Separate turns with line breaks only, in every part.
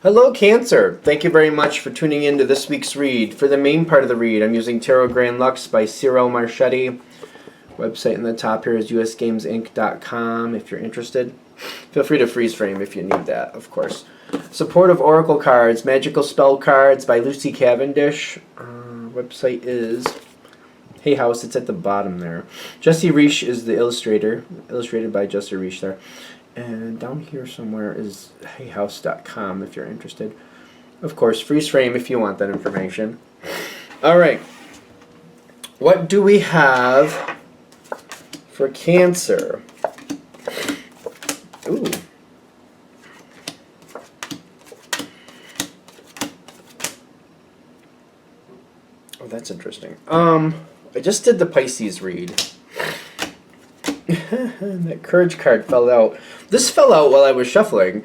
Hello, Cancer. Thank you very much for tuning in to this week's read. For the main part of the read, I'm using Tarot Grand Lux by Cyril Marchetti. Website in the top here is usgamesinc.com if you're interested. Feel free to freeze frame if you need that, of course. Supportive Oracle cards, Magical Spell cards by Lucy Cavendish. Website is Hay House. It's at the bottom there. Jesse Reish is the illustrator, illustrated by Jesse Reish there. And down here somewhere is hayhouse.com if you're interested. Of course, freeze frame if you want that information. All right. What do we have for Cancer? Ooh. Oh, that's interesting. I just did the Pisces read. That Courage card fell out. This fell out while I was shuffling,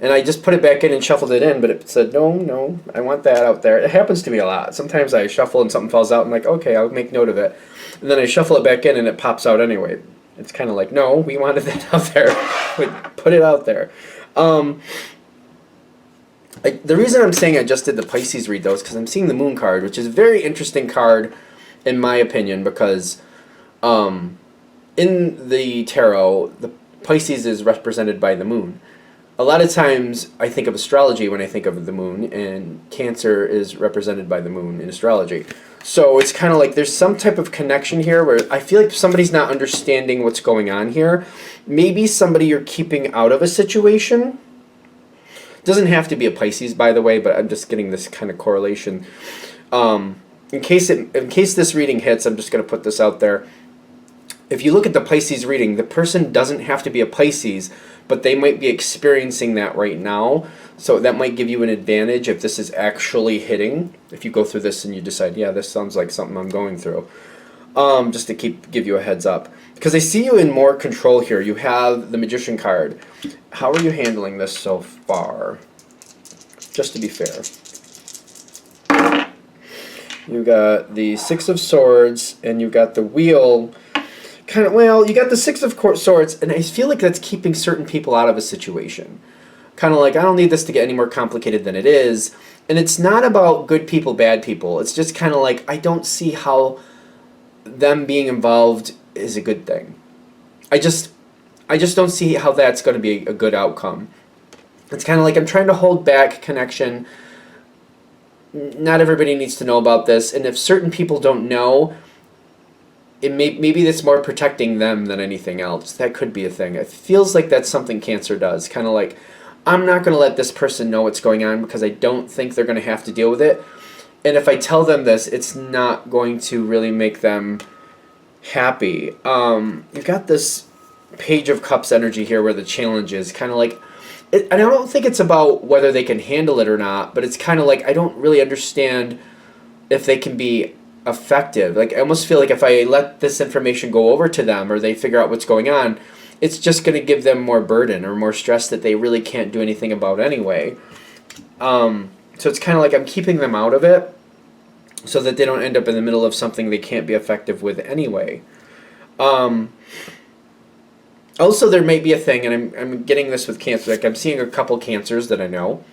and I just put it back in and shuffled it in, but it said, no, I want that out there. It happens to me a lot. Sometimes I shuffle and something falls out, and I'm like, okay, I'll make note of it. And then I shuffle it back in, and it pops out anyway. It's kind of like, no, we wanted that out there. Put it out there. The reason I'm saying I just did the Pisces read, though, is because I'm seeing the Moon card, which is a very interesting card, in my opinion, because in the tarot, the Pisces is represented by the moon. A lot of times I think of astrology when I think of the moon, and Cancer is represented by the moon in astrology. So it's kind of like there's some type of connection here where I feel like somebody's not understanding what's going on here. Maybe somebody you're keeping out of a situation. Doesn't have to be a Pisces, by the way, but I'm just getting this kind of correlation. In case this reading hits, I'm just going to put this out there. If you look at the Pisces reading, the person doesn't have to be a Pisces, but they might be experiencing that right now. So that might give you an advantage if this is actually hitting. If you go through this and you decide, yeah, this sounds like something I'm going through. Just to give you a heads up. Because I see you in more control here. You have the Magician card. How are you handling this so far? Just to be fair. You got the Six of Swords, and you got the Wheel. You got the Six of Swords, and I feel like that's keeping certain people out of a situation. Kind of like, I don't need this to get any more complicated than it is. And it's not about good people, bad people. It's just kind of like, I don't see how them being involved is a good thing. I just don't see how that's going to be a good outcome. It's kind of like I'm trying to hold back connection. Not everybody needs to know about this, and if certain people don't know, maybe that's more protecting them than anything else. That could be a thing. It feels like that's something Cancer does. Kind of like, I'm not going to let this person know what's going on because I don't think they're going to have to deal with it. And if I tell them this, it's not going to really make them happy. You've got this Page of Cups energy here where the challenge is kind of like, and I don't think it's about whether they can handle it or not, but it's kind of like, I don't really understand if they can be effective. Like, I almost feel like if I let this information go over to them or they figure out what's going on, it's just going to give them more burden or more stress that they really can't do anything about anyway. So it's kind of like I'm keeping them out of it so that they don't end up in the middle of something they can't be effective with anyway. Also, there may be a thing, and I'm getting this with Cancer, like I'm seeing a couple Cancers that I know.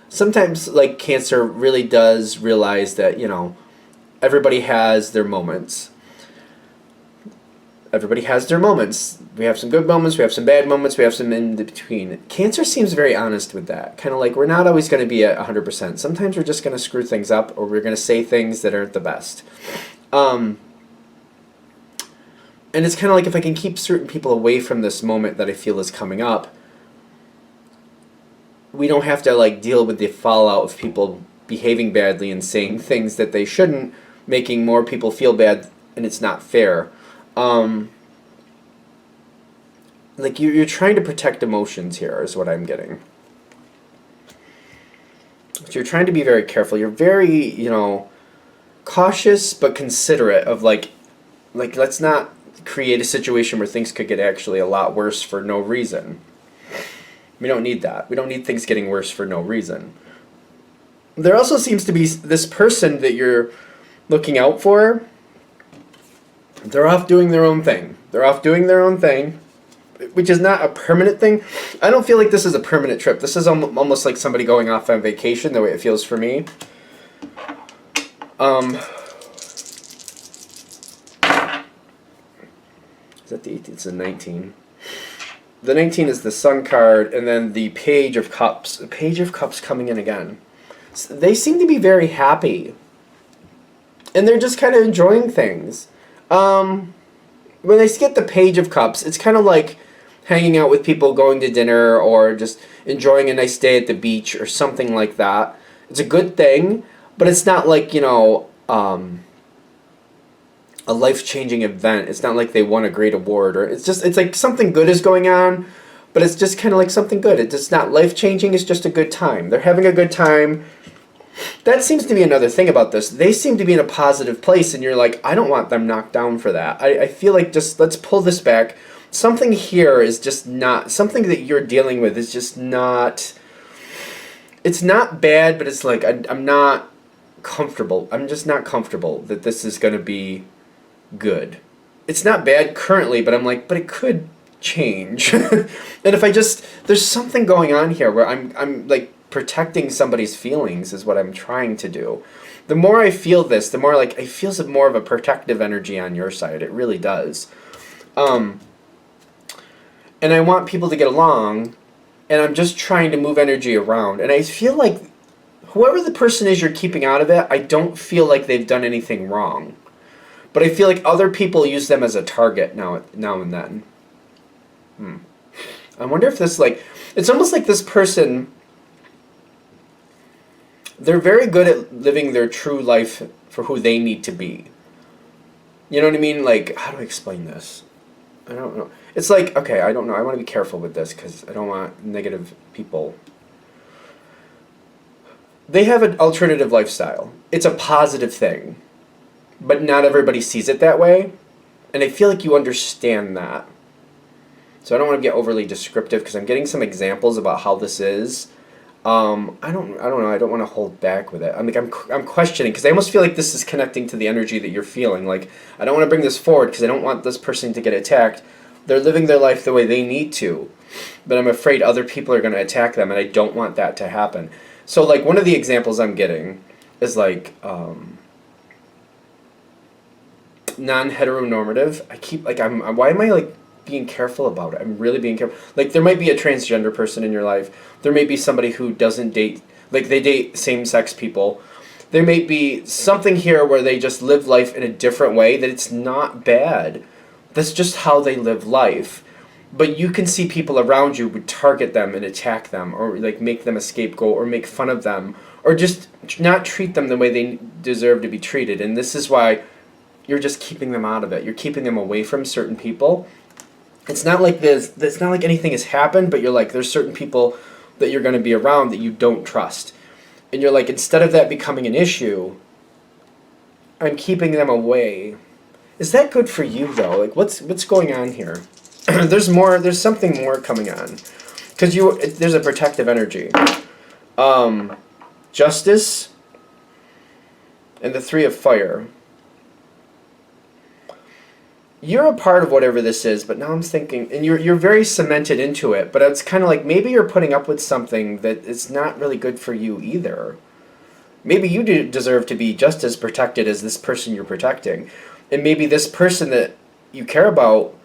Sometimes, like, Cancer really does realize that, everybody has their moments. Everybody has their moments. We have some good moments, we have some bad moments, we have some in between. Cancer seems very honest with that. Kind of like, we're not always going to be at 100%. Sometimes we're just going to screw things up, or we're going to say things that aren't the best. And it's kind of like, if I can keep certain people away from this moment that I feel is coming up, we don't have to like deal with the fallout of people behaving badly and saying things that they shouldn't, making more people feel bad, and it's not fair. Like you're trying to protect emotions here is what I'm getting. So you're trying to be very careful. You're very, cautious but considerate of like let's not create a situation where things could get actually a lot worse for no reason. We don't need that. We don't need things getting worse for no reason. There also seems to be this person that you're looking out for. They're off doing their own thing. They're off doing their own thing. which is not a permanent thing. I don't feel like this is a permanent trip. This is almost like somebody going off on vacation, the way it feels for me. Is that the 18th? It's the 19. The 19 is the Sun card, and then the Page of Cups. The Page of Cups coming in again. So they seem to be very happy. And they're just kind of enjoying things. When they get the Page of Cups, it's kind of like hanging out with people, going to dinner, or just enjoying a nice day at the beach or something like that. It's a good thing, but it's not like, you know, a life-changing event. It's not like they won a great award, or it's like something good is going on, but it's just kind of like something good. It's not life-changing, it's just a good time. They're having a good time. That seems to be another thing about this. They seem to be in a positive place, and you're like, I don't want them knocked down for that. I feel like just let's pull this back. Something here is just not, something that you're dealing with is just not, it's not bad, but it's like, I'm not comfortable. I'm just not comfortable that this is going to be good. It's not bad currently, but I'm like, but it could change. And if I just, there's something going on here where I'm like protecting somebody's feelings is what I'm trying to do. The more I feel this, the more like, it feels more of a protective energy on your side. It really does. And I want people to get along, and I'm just trying to move energy around. And I feel like whoever the person is you're keeping out of it, I don't feel like they've done anything wrong. But I feel like other people use them as a target now and then. I wonder if this, like, it's almost like this person, they're very good at living their true life for who they need to be. You know what I mean? Like, how do I explain this? I don't know. It's like, okay, I don't know. I want to be careful with this because I don't want negative people. They have an alternative lifestyle. It's a positive thing. But not everybody sees it that way. And I feel like you understand that. So I don't want to get overly descriptive because I'm getting some examples about how this is. I don't know. I don't want to hold back with it. I'm questioning because I almost feel like this is connecting to the energy that you're feeling. Like, I don't want to bring this forward because I don't want this person to get attacked. They're living their life the way they need to, but I'm afraid other people are going to attack them, and I don't want that to happen. So, like, one of the examples I'm getting is like non-heteronormative. I keep like why am I like being careful about it? I'm really being careful. Like, there might be a transgender person in your life. There may be somebody who doesn't date, like they date same-sex people. There may be something here where they just live life in a different way that it's not bad. That's just how they live life. But you can see people around you would target them and attack them, or like make them a scapegoat, or make fun of them, or just not treat them the way they deserve to be treated. And this is why you're just keeping them out of it. You're keeping them away from certain people. It's not like this. It's not like anything has happened, but you're like, there's certain people that you're going to be around that you don't trust. And you're like, instead of that becoming an issue, I'm keeping them away. Is that good for you though? Like, what's going on here? There's more. There's something more coming on, because there's a protective energy. Justice and the Three of Fire. You're a part of whatever this is, but now I'm thinking, and you're very cemented into it, but it's kind of like maybe you're putting up with something that is not really good for you either. Maybe you deserve to be just as protected as this person you're protecting. And maybe this person that you care about,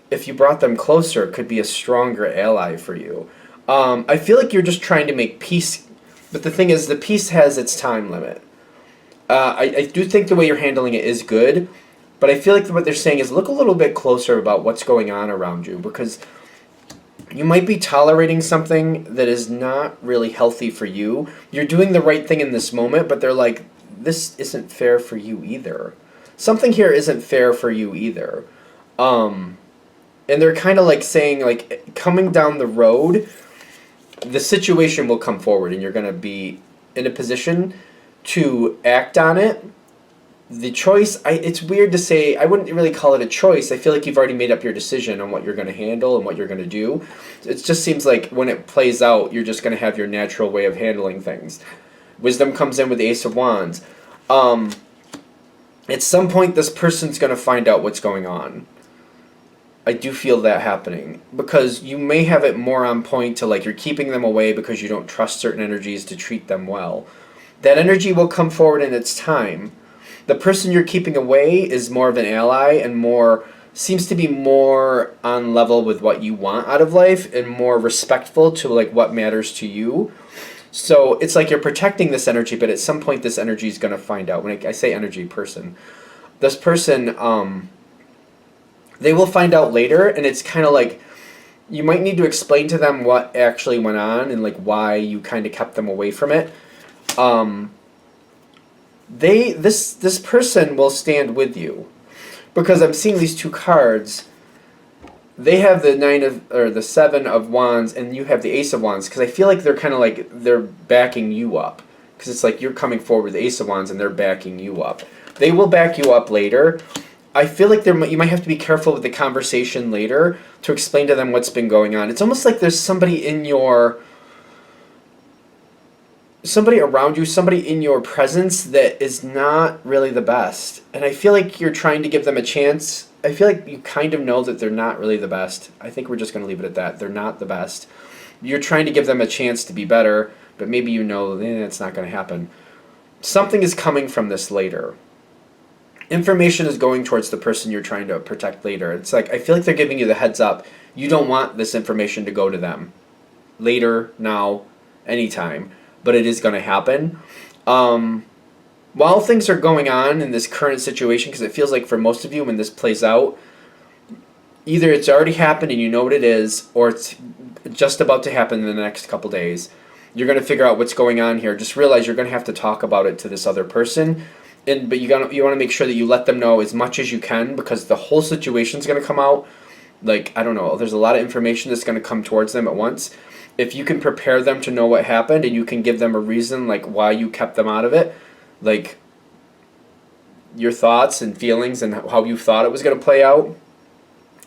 if you brought them closer, could be a stronger ally for you. I feel like you're just trying to make peace, but the thing is, the peace has its time limit. I do think the way you're handling it is good, but I feel like what they're saying is look a little bit closer about what's going on around you, because you might be tolerating something that is not really healthy for you. You're doing the right thing in this moment, but they're like, this isn't fair for you either. Something here isn't fair for you either. And they're kind of like saying, like, coming down the road, the situation will come forward and you're going to be in a position to act on it. The choice, it's weird to say, I wouldn't really call it a choice. I feel like you've already made up your decision on what you're going to handle and what you're going to do. It just seems like when it plays out, you're just going to have your natural way of handling things. Wisdom comes in with the Ace of Wands. At some point, this person's going to find out what's going on. I do feel that happening because you may have it more on point to like you're keeping them away because you don't trust certain energies to treat them well. That energy will come forward in its time. The person you're keeping away is more of an ally and more seems to be more on level with what you want out of life and more respectful to like what matters to you. So it's like you're protecting this energy, but at some point this energy is going to find out. When I say energy person, this person they will find out later, and it's kind of like you might need to explain to them what actually went on and like why you kind of kept them away from it. This person will stand with you because I'm seeing these two cards. They have the Seven of Wands, and you have the Ace of Wands, because I feel like they're kind of like they're backing you up, because it's like you're coming forward with the Ace of Wands and they're backing you up. They will back you up later. I feel like you might have to be careful with the conversation later to explain to them what's been going on. It's almost like there's somebody around you, somebody in your presence that is not really the best. And I feel like you're trying to give them a chance. I feel like you kind of know that they're not really the best. I think we're just going to leave it at that. They're not the best. You're trying to give them a chance to be better, but maybe you know it's not going to happen. Something is coming from this later. Information is going towards the person you're trying to protect later. It's like, I feel like they're giving you the heads up. You don't want this information to go to them. Later, now, anytime. But it is going to happen. While things are going on in this current situation, because it feels like for most of you when this plays out, either it's already happened and you know what it is, or it's just about to happen in the next couple days. You're going to figure out what's going on here. Just realize you're going to have to talk about it to this other person. But you want to make sure that you let them know as much as you can, because the whole situation's going to come out. Like, I don't know, there's a lot of information that's going to come towards them at once. If you can prepare them to know what happened and you can give them a reason, like why you kept them out of it, like your thoughts and feelings and how you thought it was going to play out,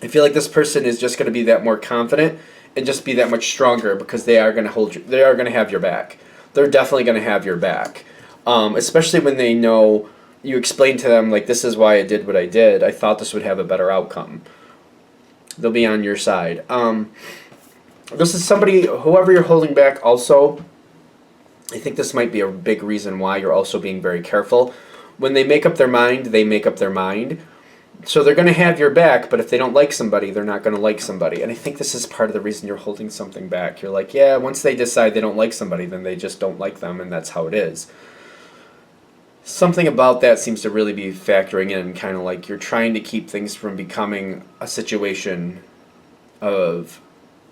I feel like this person is just going to be that more confident and just be that much stronger, because they are going to hold you, they are going to have your back. They're definitely going to have your back. Especially when they know you explain to them, like, this is why I did what I did. I thought this would have a better outcome. They'll be on your side. This is somebody, whoever you're holding back also, I think this might be a big reason why you're also being very careful. When they make up their mind, they make up their mind. So they're going to have your back, but if they don't like somebody, they're not going to like somebody. And I think this is part of the reason you're holding something back. You're like, yeah, once they decide they don't like somebody, then they just don't like them, and that's how it is. Something about that seems to really be factoring in, kind of like you're trying to keep things from becoming a situation of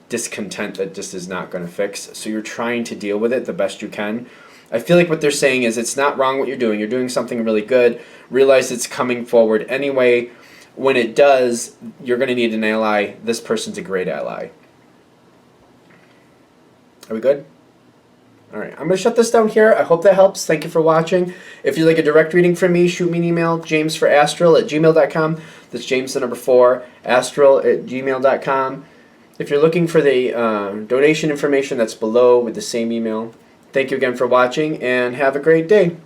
discontent that just is not going to fix. So you're trying to deal with it the best you can. I feel like what they're saying is it's not wrong what you're doing. You're doing something really good. Realize it's coming forward anyway. When it does, you're going to need an ally. This person's a great ally. Are we good? All right, I'm going to shut this down here. I hope that helps. Thank you for watching. If you'd like a direct reading from me, shoot me an email, jamesforastral@gmail.com. That's James the number 4, astral@gmail.com. If you're looking for the donation information, that's below with the same email. Thank you again for watching, and have a great day.